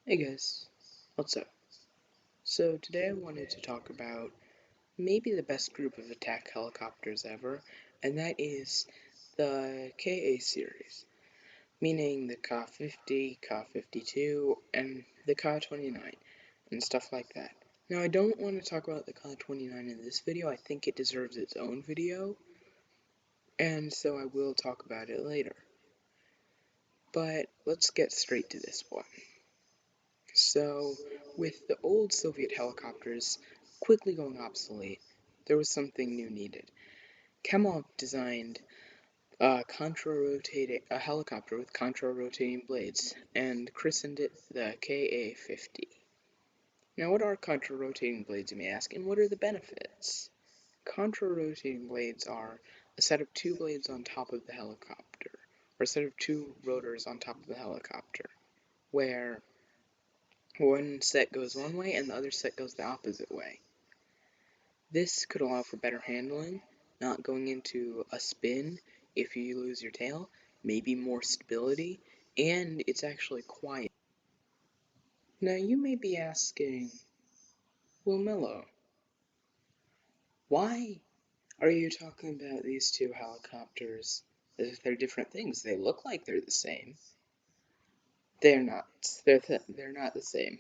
Hey guys, what's up? So today I wanted to talk about maybe the best group of attack helicopters ever, and that is the KA series, meaning the KA-50, KA-52, and the KA-29, and stuff like that. Now I don't want to talk about the KA-29 in this video, I think it deserves its own video, and so I will talk about it later. But let's get straight to this one. So, with the old Soviet helicopters quickly going obsolete, there was something new needed. Kamov designed a helicopter with contra-rotating blades and christened it the KA-50. Now, what are contra-rotating blades, you may ask, and what are the benefits? Contra-rotating blades are a set of two blades on top of the helicopter, or a set of two rotors on top of the helicopter, where one set goes one way and the other set goes the opposite way. This could allow for better handling, not going into a spin if you lose your tail, maybe more stability, and it's actually quiet. Now you may be asking, well, Mello, why are you talking about these two helicopters as if they're different things? They look like they're the same. They're not. They're not the same.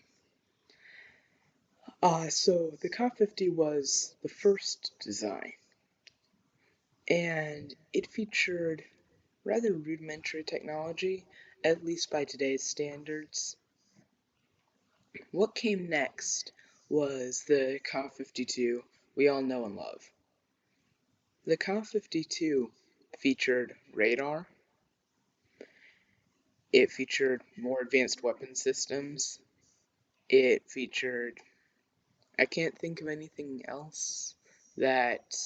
So the KA-50 was the first design, and it featured rather rudimentary technology, at least by today's standards. What came next was the KA-52 we all know and love. The KA-52 featured radar, it featured more advanced weapon systems, it featured, I can't think of anything else that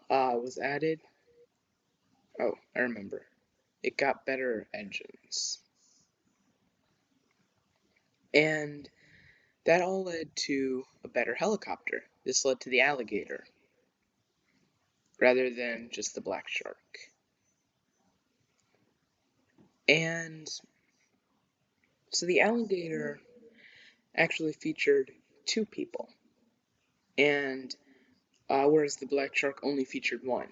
was added. Oh, I remember. It got better engines. And that all led to a better helicopter. This led to the Alligator, rather than just the Black Shark. And so the Alligator actually featured two people, and whereas the Black Shark only featured one.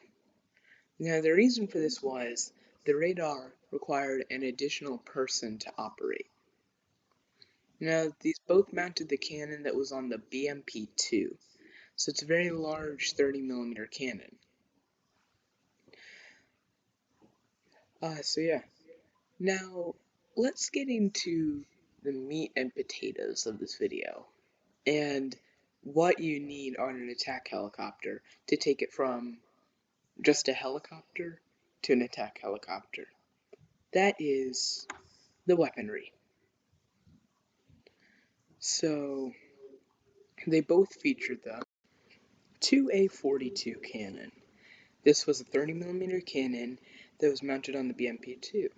Now the reason for this was the radar required an additional person to operate. Now these both mounted the cannon that was on the BMP-2, so it's a very large 30mm cannon. So yeah. Now, let's get into the meat and potatoes of this video, and what you need on an attack helicopter to take it from just a helicopter to an attack helicopter. That is the weaponry. So, they both featured the 2A42 cannon. This was a 30mm cannon that was mounted on the BMP-2.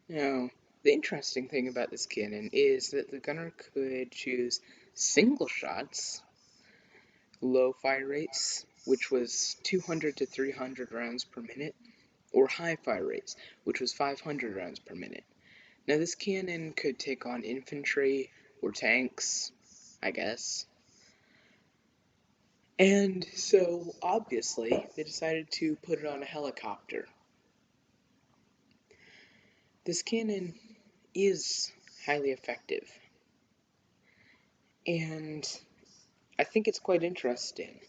Now, the interesting thing about this cannon is that the gunner could choose single shots, low fire rates, which was 200 to 300 rounds per minute, or high fire rates, which was 500 rounds per minute. Now, this cannon could take on infantry or tanks, I guess. And so, obviously, they decided to put it on a helicopter. This cannon is highly effective, and I think it's quite interesting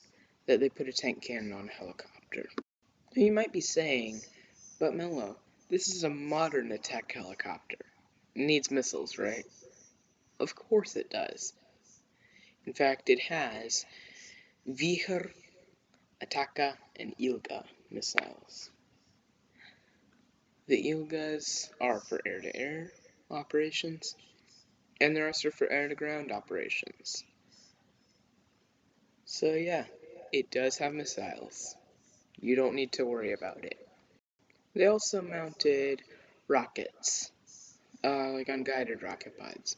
that they put a tank cannon on a helicopter. Now, you might be saying, but Mello, this is a modern attack helicopter. It needs missiles, right? Of course it does. In fact, it has Vihr, Ataka, and Ilga missiles. The Ilgas are for air-to-air operations, and the rest are for air-to-ground operations. So yeah, it does have missiles. You don't need to worry about it. They also mounted rockets, like unguided rocket pods.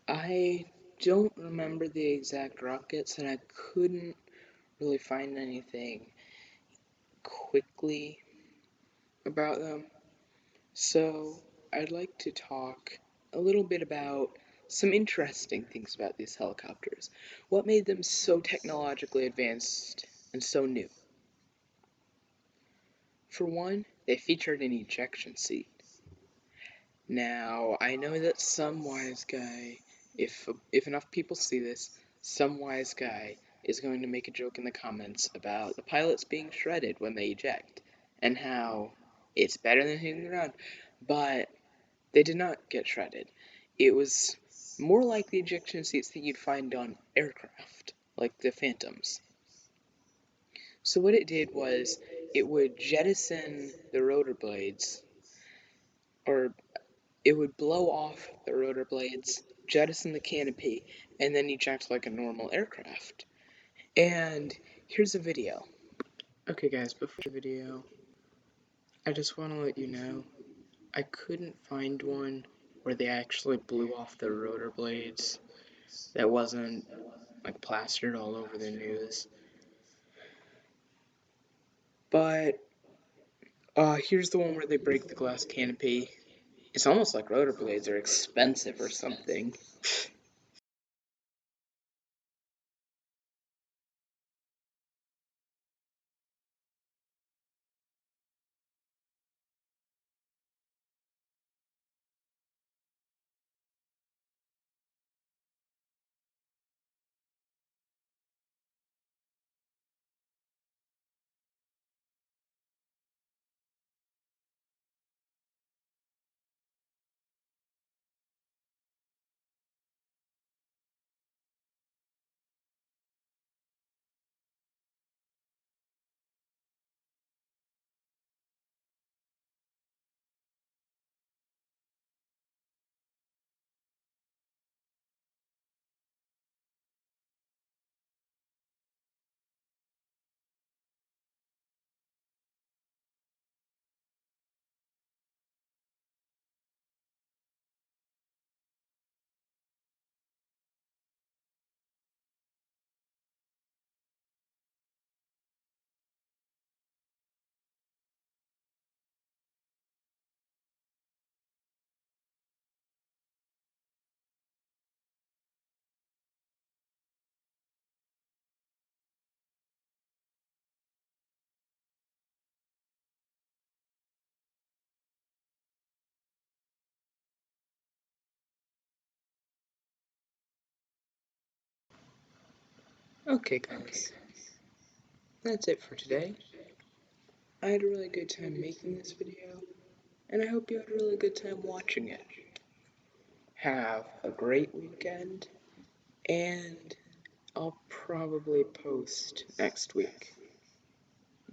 I don't remember the exact rockets, and I couldn't really find anything quickly about them. So I'd like to talk a little bit about some interesting things about these helicopters. What made them so technologically advanced and so new? For one, they featured an ejection seat. Now, I know that some wise guy, if enough people see this, some wise guy is going to make a joke in the comments about the pilots being shredded when they eject, and how it's better than hitting the ground. But they did not get shredded. It was more like the ejection seats that you'd find on aircraft, like the Phantoms. So what it did was it would jettison the rotor blades, or it would blow off the rotor blades, jettison the canopy, and then eject like a normal aircraft. And here's a video. Okay guys, before the video, I just want to let you know, I couldn't find one where they actually blew off the rotor blades that wasn't like plastered all over the news. But here's the one where they break the glass canopy. It's almost like rotor blades are expensive or something. Okay guys, that's it for today. I had a really good time making this video, and I hope you had a really good time watching it. Have a great weekend, and I'll probably post next week.